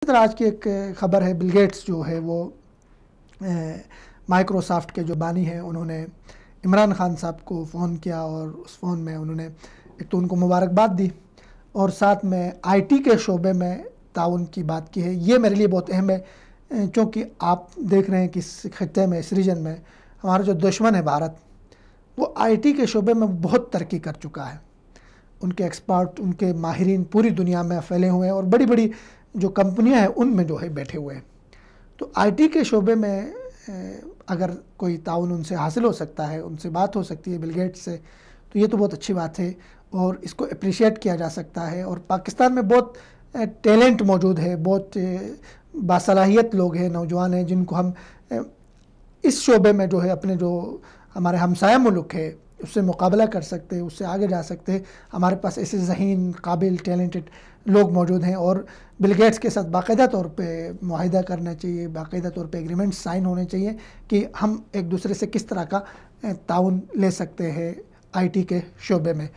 طرح آج کی ایک خبر ہے، بل گیٹس جو ہے وہ مائکروسافٹ کے جو بانی ہیں، انہوں نے عمران خان صاحب کو فون کیا اور اس فون میں انہوں نے ایک تو ان کو مبارکباد دی اور ساتھ میں آئی ٹی کے شعبے میں تعاون کی بات کی ہے۔ یہ میرے لیے بہت اہم ہے، چونکہ آپ دیکھ رہے ہیں کہ اس خطے میں، اس ریجن میں ہمارا جو دشمن ہے بھارت، وہ آئی ٹی کے شعبے میں بہت ترقی کر چکا ہے۔ ان کے ایکسپرٹ، ان کے ماہرین پوری دنیا میں پھیلے ہوئے ہیں اور بڑی بڑی جو کمپنیاں ہیں ان میں جو ہے بیٹھے ہوئے ہیں۔ تو آئی ٹی کے شعبے میں اگر کوئی تعاون ان سے حاصل ہو سکتا ہے، ان سے بات ہو سکتی ہے بل گیٹس سے، تو یہ تو بہت اچھی بات ہے اور اس کو اپریشیٹ کیا جا سکتا ہے۔ اور پاکستان میں بہت ٹیلنٹ موجود ہے، بہت باصلاحیت لوگ ہیں، نوجوان ہیں، جن کو ہم اس شعبے میں جو ہے اپنے جو ہمارے ہمسایہ ملک ہے اس سے مقابلہ کر سکتے ہیں، اس سے آگے جا سکتے ہیں۔ ہمارے پاس ایسے ذہین، قابل، ٹیلنٹڈ لوگ موجود ہیں اور بل گیٹس کے ساتھ باقاعدہ طور پہ معاہدہ کرنا چاہیے، باقاعدہ طور پہ ایگریمنٹ سائن ہونے چاہیے کہ ہم ایک دوسرے سے کس طرح کا تعاون لے سکتے ہیں آئی ٹی کے شعبے میں۔